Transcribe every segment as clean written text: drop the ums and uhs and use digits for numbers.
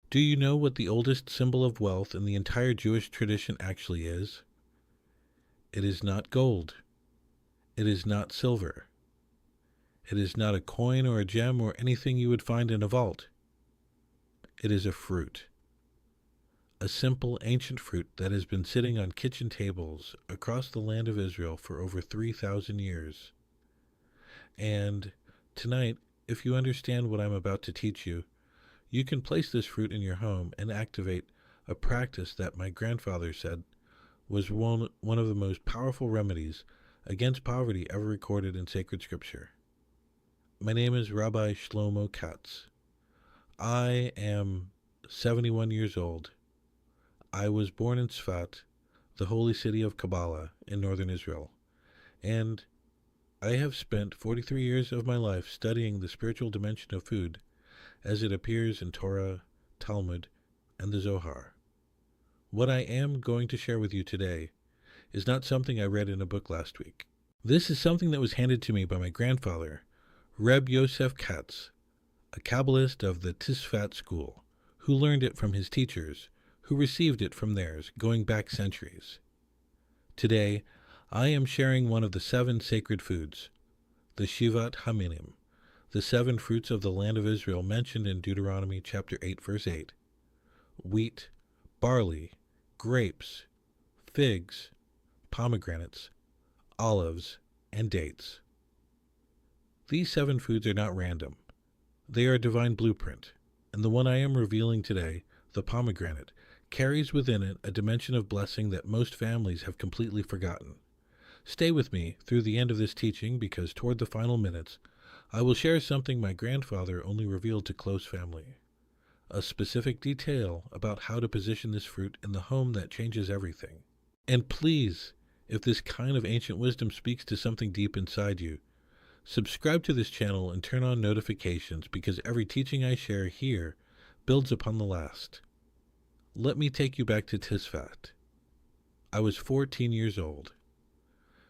Do you know what the oldest symbol of wealth in the entire Jewish tradition actually is? It is not gold. It is not silver. It is not a coin or a gem or anything you would find in a vault. It is a fruit. A simple ancient fruit that has been sitting on kitchen tables across the land of Israel for over 3,000 years. And tonight, if you understand what I'm about to teach you, you can place this fruit in your home and activate a practice that my grandfather said was one of the most powerful remedies against poverty ever recorded in sacred scripture. My name is Rabbi Shlomo Katz. I am 71 years old. I was born in Tzfat, the holy city of Kabbalah in northern Israel, and I have spent 43 years of my life studying the spiritual dimension of food as it appears in Torah, Talmud, and the Zohar. What I am going to share with you today is not something I read in a book last week. This is something that was handed to me by my grandfather, Reb Yosef Katz, a Kabbalist of the Tzfat school, who learned it from his teachers, who received it from theirs, going back centuries. Today, I am sharing one of the 7 sacred foods, the Shivat HaMinim, the 7 fruits of the land of Israel mentioned in Deuteronomy chapter 8, verse 8. Wheat, barley, grapes, figs, pomegranates, olives, and dates. These 7 foods are not random. They are a divine blueprint, and the one I am revealing today, the pomegranate, carries within it a dimension of blessing that most families have completely forgotten. Stay with me through the end of this teaching because toward the final minutes, I will share something my grandfather only revealed to close family. A specific detail about how to position this fruit in the home that changes everything. And please, if this kind of ancient wisdom speaks to something deep inside you, subscribe to this channel and turn on notifications because every teaching I share here builds upon the last. Let me take you back to Tzfat. I was 14 years old.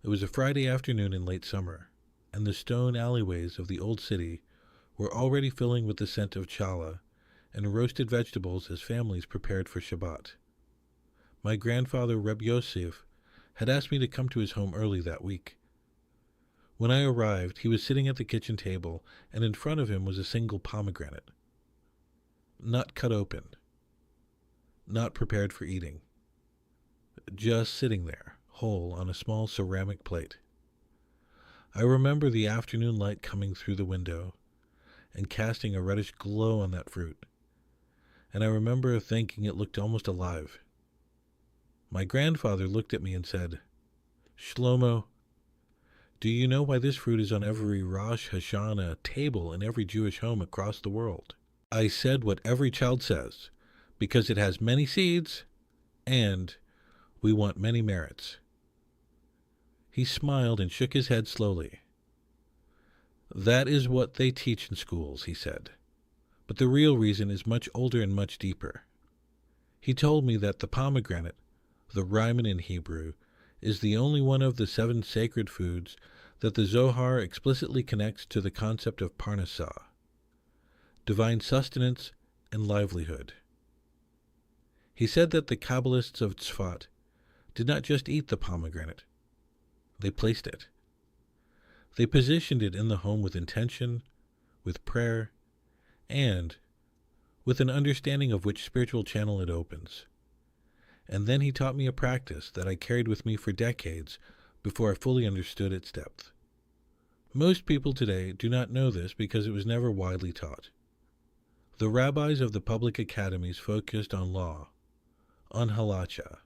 It was a Friday afternoon in late summer, and the stone alleyways of the old city were already filling with the scent of challah and roasted vegetables as families prepared for Shabbat. My grandfather, Reb Yosef, had asked me to come to his home early that week. When I arrived, he was sitting at the kitchen table, and in front of him was a single pomegranate. Not cut open. Not prepared for eating. Just sitting there, whole on a small ceramic plate. I remember the afternoon light coming through the window and casting a reddish glow on that fruit, and I remember thinking it looked almost alive. My grandfather looked at me and said, "Shlomo, do you know why this fruit is on every Rosh Hashanah table in every Jewish home across the world?" I said what every child says, because it has many seeds, and we want many merits. He smiled and shook his head slowly. "That is what they teach in schools," he said, "but the real reason is much older and much deeper." He told me that the pomegranate, the rimon in Hebrew, is the only one of the 7 sacred foods that the Zohar explicitly connects to the concept of parnasah, divine sustenance and livelihood. He said that the Kabbalists of Tzfat did not just eat the pomegranate, they placed it. They positioned it in the home with intention, with prayer, and with an understanding of which spiritual channel it opens. And then he taught me a practice that I carried with me for decades before I fully understood its depth. Most people today do not know this because it was never widely taught. The rabbis of the public academies focused on law, on halacha,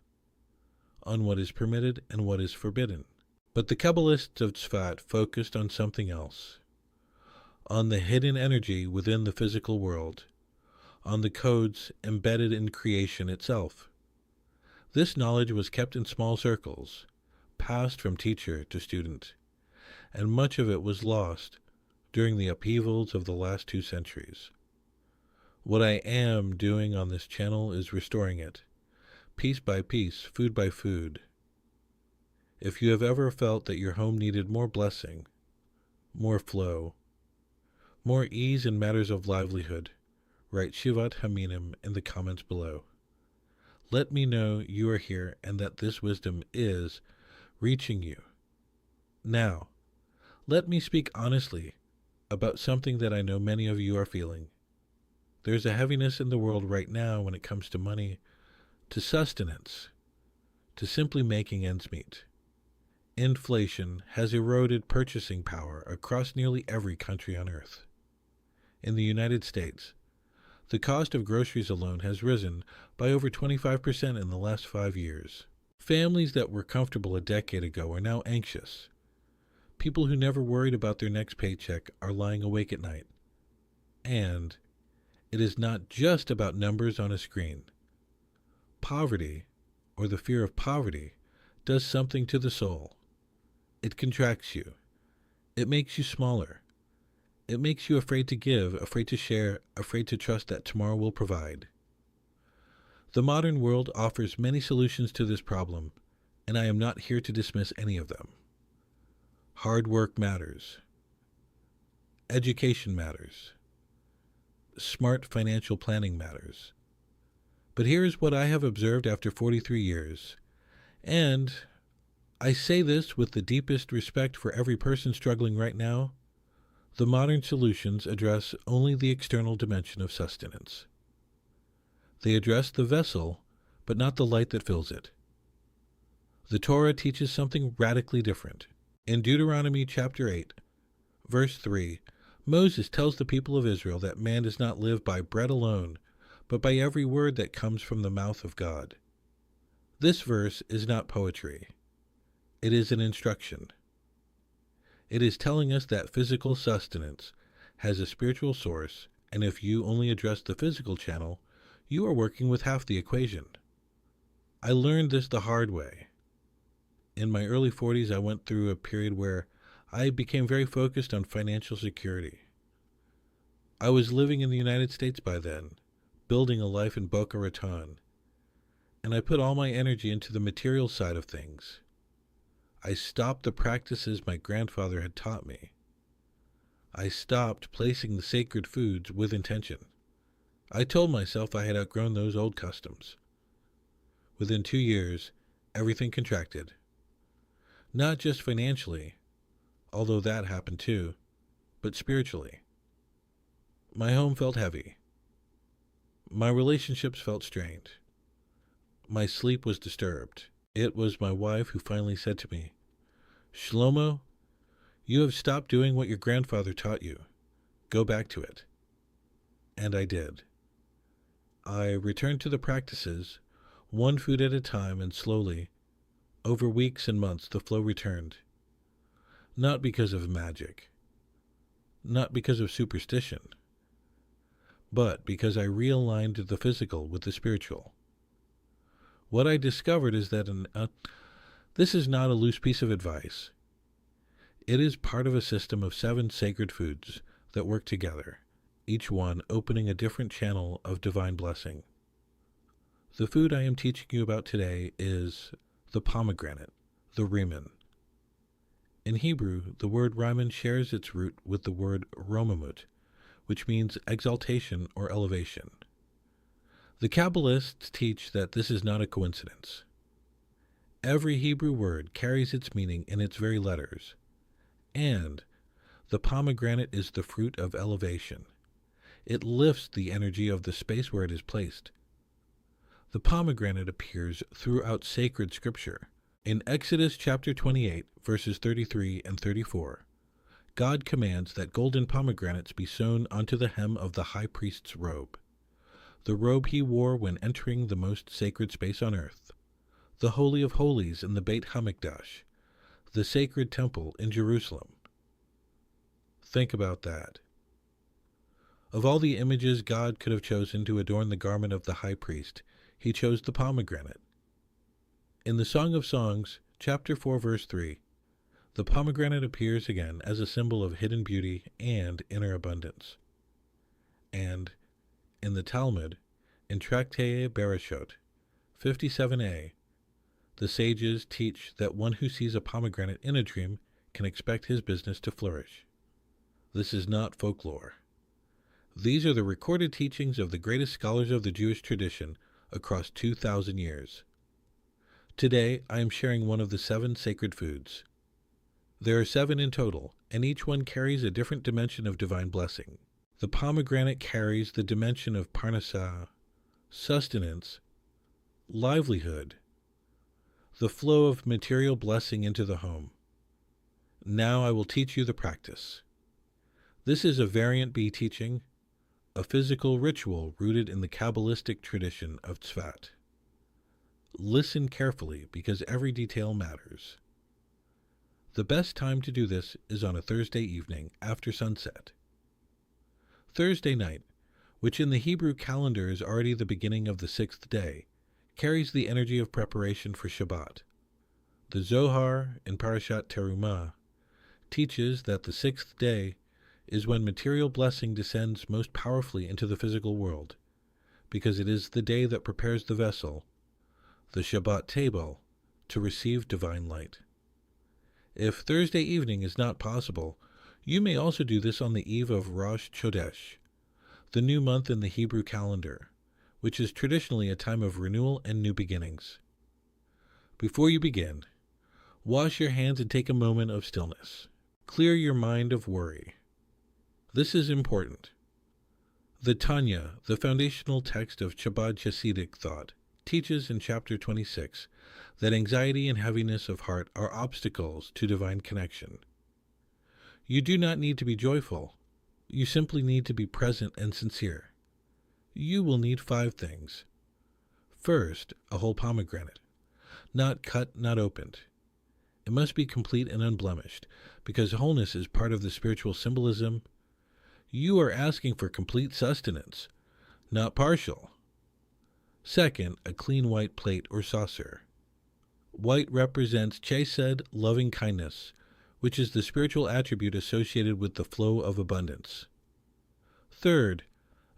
on what is permitted and what is forbidden. But the Kabbalists of Tzfat focused on something else, on the hidden energy within the physical world, on the codes embedded in creation itself. This knowledge was kept in small circles, passed from teacher to student, and much of it was lost during the upheavals of the last 2 centuries. What I am doing on this channel is restoring it, piece by piece, food by food. If you have ever felt that your home needed more blessing, more flow, more ease in matters of livelihood, write Shivat HaMinim in the comments below. Let me know you are here and that this wisdom is reaching you. Now, let me speak honestly about something that I know many of you are feeling. There's a heaviness in the world right now when it comes to money, to sustenance, to simply making ends meet. Inflation has eroded purchasing power across nearly every country on earth. In the United States, the cost of groceries alone has risen by over 25% in the last 5 years. Families that were comfortable a decade ago are now anxious. People who never worried about their next paycheck are lying awake at night. And it is not just about numbers on a screen. Poverty, or the fear of poverty, does something to the soul. It contracts you. It makes you smaller. It makes you afraid to give, afraid to share, afraid to trust that tomorrow will provide. The modern world offers many solutions to this problem, and I am not here to dismiss any of them. Hard work matters. Education matters. Smart financial planning matters. But here is what I have observed after 43 years, and I say this with the deepest respect for every person struggling right now. The modern solutions address only the external dimension of sustenance. They address the vessel, but not the light that fills it. The Torah teaches something radically different. In Deuteronomy chapter 8, verse 3, Moses tells the people of Israel that man does not live by bread alone, but by every word that comes from the mouth of God. This verse is not poetry. It is an instruction. It is telling us that physical sustenance has a spiritual source, and if you only address the physical channel, you are working with half the equation. I learned this the hard way. In my early 40s, I went through a period where I became very focused on financial security. I was living in the United States by then, building a life in Boca Raton, and I put all my energy into the material side of things. I stopped the practices my grandfather had taught me. I stopped placing the sacred foods with intention. I told myself I had outgrown those old customs. Within 2 years, everything contracted. Not just financially, although that happened too, but spiritually. My home felt heavy. My relationships felt strained. My sleep was disturbed. It was my wife who finally said to me, "Shlomo, you have stopped doing what your grandfather taught you. Go back to it." And I did. I returned to the practices, one food at a time, and slowly, over weeks and months, the flow returned. Not because of magic, not because of superstition, but because I realigned the physical with the spiritual. What I discovered is that this is not a loose piece of advice. It is part of a system of 7 sacred foods that work together, each one opening a different channel of divine blessing. The food I am teaching you about today is the pomegranate, the rimon. In Hebrew, the word rimon shares its root with the word romamut, which means exaltation or elevation. The Kabbalists teach that this is not a coincidence. Every Hebrew word carries its meaning in its very letters, and the pomegranate is the fruit of elevation. It lifts the energy of the space where it is placed. The pomegranate appears throughout sacred scripture. In Exodus chapter 28, verses 33 and 34, God commands that golden pomegranates be sewn onto the hem of the high priest's robe, the robe he wore when entering the most sacred space on earth, the Holy of Holies in the Beit HaMikdash, the sacred temple in Jerusalem. Think about that. Of all the images God could have chosen to adorn the garment of the high priest, he chose the pomegranate. In the Song of Songs, chapter 4, verse 3, the pomegranate appears again as a symbol of hidden beauty and inner abundance. And in the Talmud, in Tractate Bereshot 57a, the sages teach that one who sees a pomegranate in a dream can expect his business to flourish. This is not folklore. These are the recorded teachings of the greatest scholars of the Jewish tradition across 2,000 years. Today, I am sharing one of the 7 sacred foods. There are 7 in total, and each one carries a different dimension of divine blessing. The pomegranate carries the dimension of parnasah, sustenance, livelihood, the flow of material blessing into the home. Now I will teach you the practice. This is a variant B teaching, a physical ritual rooted in the Kabbalistic tradition of Tzfat. Listen carefully because every detail matters. The best time to do this is on a Thursday evening after sunset. Thursday night, which in the Hebrew calendar is already the beginning of the 6th day, carries the energy of preparation for Shabbat. The Zohar in Parashat Terumah teaches that the 6th day is when material blessing descends most powerfully into the physical world, because it is the day that prepares the vessel, the Shabbat table, to receive divine light. If Thursday evening is not possible, you may also do this on the eve of Rosh Chodesh, the new month in the Hebrew calendar, which is traditionally a time of renewal and new beginnings. Before you begin, wash your hands and take a moment of stillness. Clear your mind of worry. This is important. The Tanya, the foundational text of Chabad Hasidic thought, teaches in chapter 26 that anxiety and heaviness of heart are obstacles to divine connection. You do not need to be joyful. You simply need to be present and sincere. You will need 5 things. First, a whole pomegranate, not cut, not opened. It must be complete and unblemished, because wholeness is part of the spiritual symbolism. You are asking for complete sustenance, not partial. Second, a clean white plate or saucer. White represents chesed, loving kindness, which is the spiritual attribute associated with the flow of abundance. Third,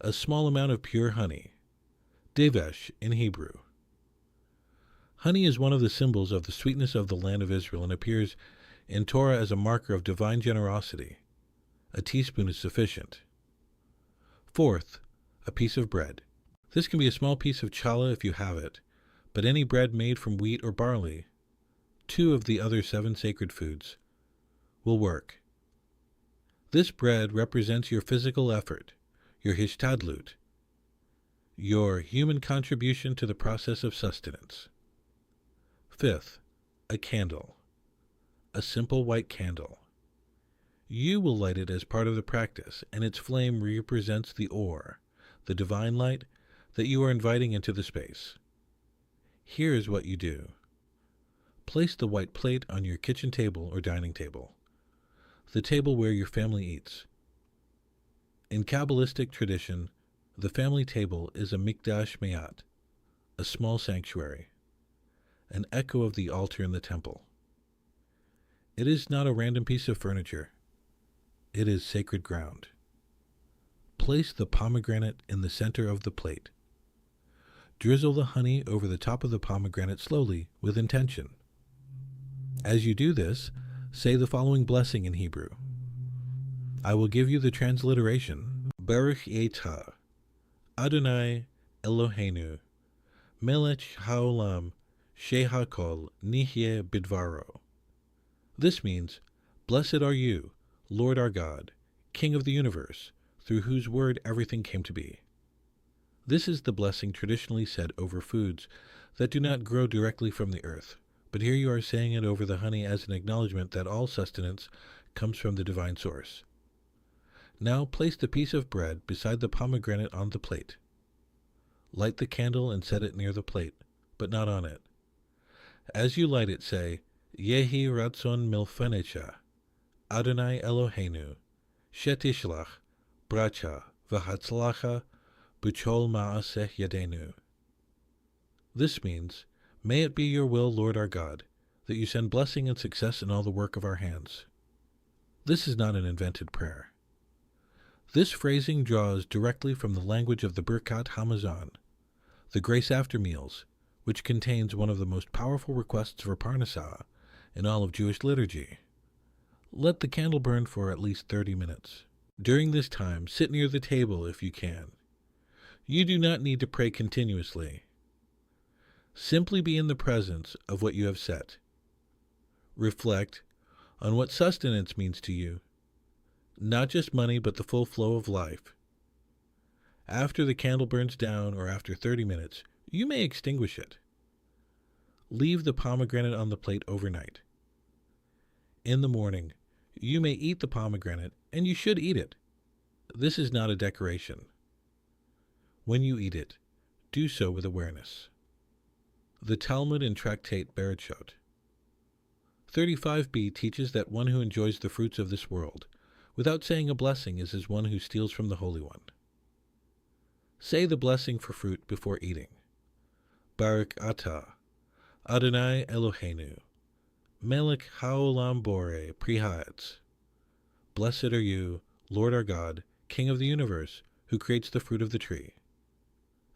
a small amount of pure honey, devesh in Hebrew. Honey is one of the symbols of the sweetness of the land of Israel and appears in Torah as a marker of divine generosity. A teaspoon is sufficient. Fourth, a piece of bread. This can be a small piece of challah if you have it, but any bread made from wheat or barley, 2 of the other 7 sacred foods, will work. This bread represents your physical effort, your hishtadlut, your human contribution to the process of sustenance. Fifth, a candle, a simple white candle. You will light it as part of the practice, and its flame represents the or, the divine light that you are inviting into the space. Here is what you do. Place the white plate on your kitchen table or dining table, the table where your family eats. In Kabbalistic tradition, the family table is a mikdash me'at, a small sanctuary, an echo of the altar in the temple. It is not a random piece of furniture. It is sacred ground. Place the pomegranate in the center of the plate. Drizzle the honey over the top of the pomegranate slowly with intention. As you do this, say the following blessing in Hebrew. I will give you the transliteration. Baruch Yetha, Adonai Eloheinu, Melech haolam, shehakol nihye bidvaro. This means, Blessed are you, Lord our God, King of the universe, through whose word everything came to be. This is the blessing traditionally said over foods that do not grow directly from the earth, but here you are saying it over the honey as an acknowledgement that all sustenance comes from the divine source. Now place the piece of bread beside the pomegranate on the plate. Light the candle and set it near the plate, but not on it. As you light it, say, Yehi ratzon milfanecha, Adonai Eloheinu, shetishlach, bracha, v'hatzlacha, b'chol ma'aseh yadenu. This means, may it be your will, Lord our God, that you send blessing and success in all the work of our hands. This is not an invented prayer. This phrasing draws directly from the language of the Birkat Hamazon, the grace after meals, which contains one of the most powerful requests for parnasah in all of Jewish liturgy. Let the candle burn for at least 30 minutes. During this time, sit near the table if you can. You do not need to pray continuously. Simply be in the presence of what you have set. Reflect on what sustenance means to you, not just money, but the full flow of life. After the candle burns down, or after 30 minutes, you may extinguish it. Leave the pomegranate on the plate overnight. In the morning, you may eat the pomegranate, and you should eat it. This is not a decoration. When you eat it, do so with awareness. The Talmud in Tractate Bereshot 35b teaches that one who enjoys the fruits of this world without saying a blessing is as one who steals from the Holy One. Say the blessing for fruit before eating. Baruch atah, Adonai Eloheinu, Melech haolam borei pri ha'etz. Blessed are you, Lord our God, King of the universe, who creates the fruit of the tree.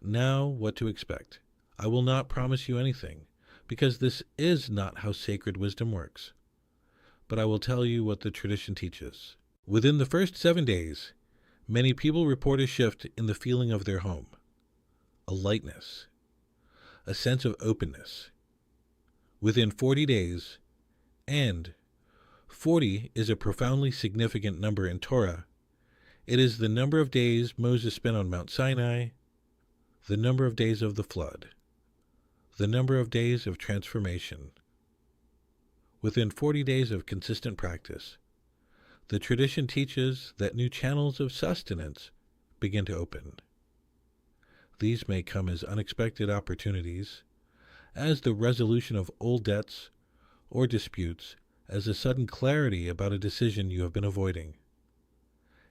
Now, what to expect? I will not promise you anything, because this is not how sacred wisdom works. But I will tell you what the tradition teaches. Within the first 7 days, many people report a shift in the feeling of their home, a lightness, a sense of openness. Within 40 days, and 40 is a profoundly significant number in Torah. It is the number of days Moses spent on Mount Sinai, the number of days of the flood, the number of days of transformation. Within 40 days of consistent practice, the tradition teaches that new channels of sustenance begin to open. These may come as unexpected opportunities, as the resolution of old debts or disputes, as a sudden clarity about a decision you have been avoiding.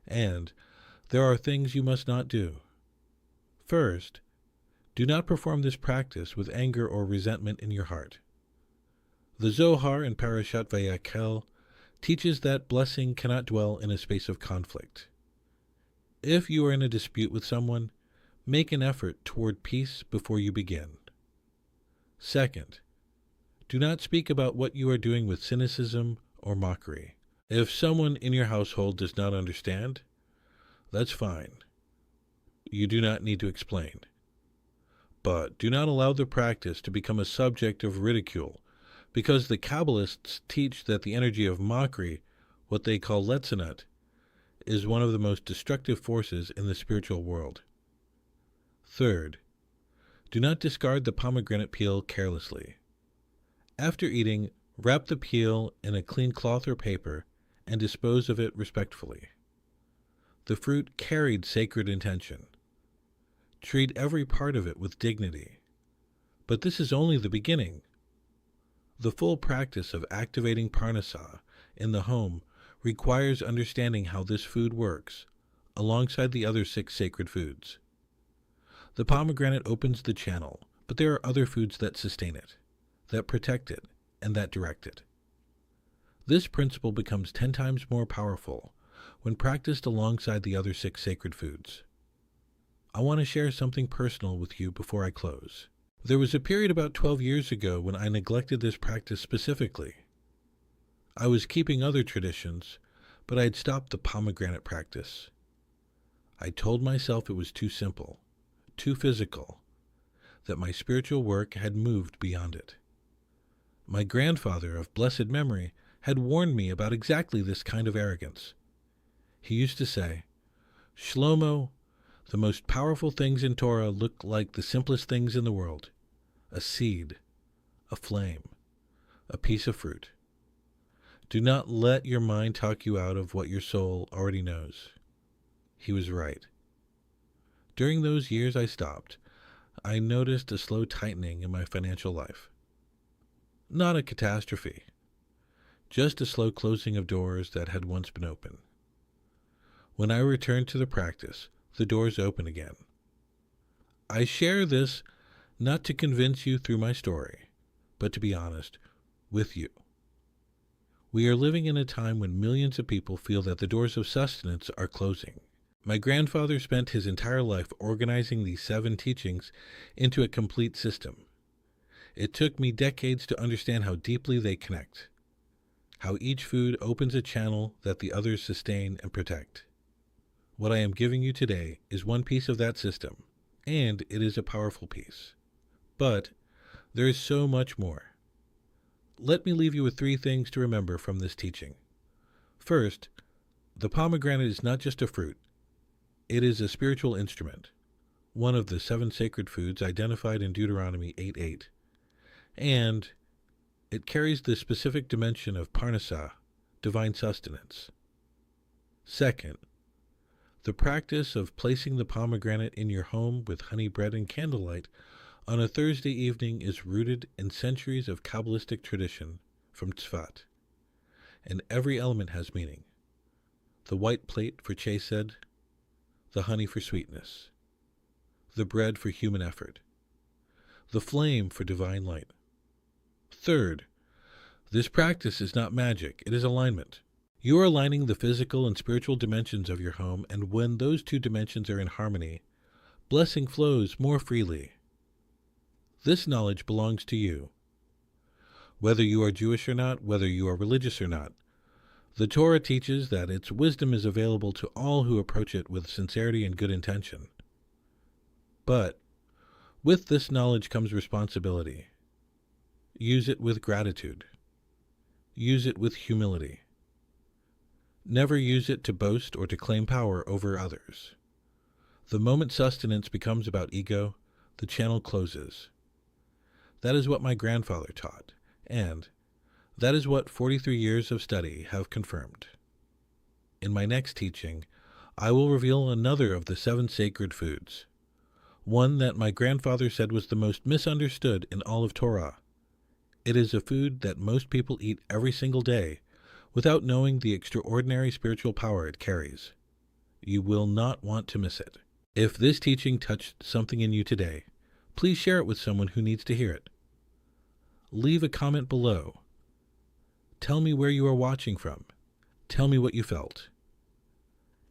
And there are things you must not do. First, do not perform this practice with anger or resentment in your heart. The Zohar in Parashat Vayakhel teaches that blessing cannot dwell in a space of conflict. If you are in a dispute with someone, make an effort toward peace before you begin. Second, do not speak about what you are doing with cynicism or mockery. If someone in your household does not understand, that's fine. You do not need to explain. But do not allow the practice to become a subject of ridicule, because the Kabbalists teach that the energy of mockery, what they call letzanut, is one of the most destructive forces in the spiritual world. Third, do not discard the pomegranate peel carelessly. After eating, wrap the peel in a clean cloth or paper and dispose of it respectfully. The fruit carried sacred intention. Treat every part of it with dignity. But this is only the beginning. The full practice of activating parnasah in the home requires understanding how this food works, alongside the other 6 sacred foods. The pomegranate opens the channel, but there are other foods that sustain it, that protect it, and that direct it. This principle becomes 10 times more powerful when practiced alongside the other 6 sacred foods. I want to share something personal with you before I close. There was a period about 12 years ago when I neglected this practice specifically. I was keeping other traditions, but I had stopped the pomegranate practice. I told myself it was too simple, too physical, that my spiritual work had moved beyond it. My grandfather of blessed memory had warned me about exactly this kind of arrogance. He used to say, "Shlomo, the most powerful things in Torah look like the simplest things in the world. A seed, a flame, a piece of fruit. Do not let your mind talk you out of what your soul already knows." He was right. During those years I stopped, I noticed a slow tightening in my financial life. Not a catastrophe, just a slow closing of doors that had once been open. When I returned to the practice, the doors open again. I share this not to convince you through my story, but to be honest with you. We are living in a time when millions of people feel that the doors of sustenance are closing. My grandfather spent his entire life organizing these 7 teachings into a complete system. It took me decades to understand how deeply they connect, how each food opens a channel that the others sustain and protect. What I am giving you today is one piece of that system, and it is a powerful piece. But there is so much more. Let me leave you with 3 things to remember from this teaching. First, the pomegranate is not just a fruit. It is a spiritual instrument, one of the 7 sacred foods identified in Deuteronomy 8:8, and it carries the specific dimension of parnasah, divine sustenance. Second, the practice of placing the pomegranate in your home with honey bread and candlelight on a Thursday evening is rooted in centuries of Kabbalistic tradition from Tzfat, and every element has meaning. The white plate for chesed, the honey for sweetness, the bread for human effort, the flame for divine light. Third, this practice is not magic, it is alignment. You are aligning the physical and spiritual dimensions of your home, and when those 2 dimensions are in harmony, blessing flows more freely. This knowledge belongs to you. Whether you are Jewish or not, whether you are religious or not, the Torah teaches that its wisdom is available to all who approach it with sincerity and good intention. But with this knowledge comes responsibility. Use it with gratitude. Use it with humility. Never use it to boast or to claim power over others. The moment sustenance becomes about ego, the channel closes. That is what my grandfather taught, and that is what 43 years of study have confirmed. In my next teaching, I will reveal another of the 7 sacred foods, one that my grandfather said was the most misunderstood in all of Torah. It is a food that most people eat every single day without knowing the extraordinary spiritual power it carries. You will not want to miss it. If this teaching touched something in you today, please share it with someone who needs to hear it. Leave a comment below. Tell me where you are watching from. Tell me what you felt.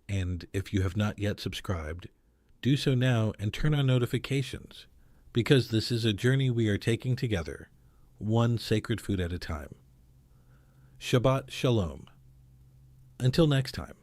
And if you have not yet subscribed, do so now and turn on notifications, because this is a journey we are taking together, one sacred food at a time. Shabbat Shalom. Until next time.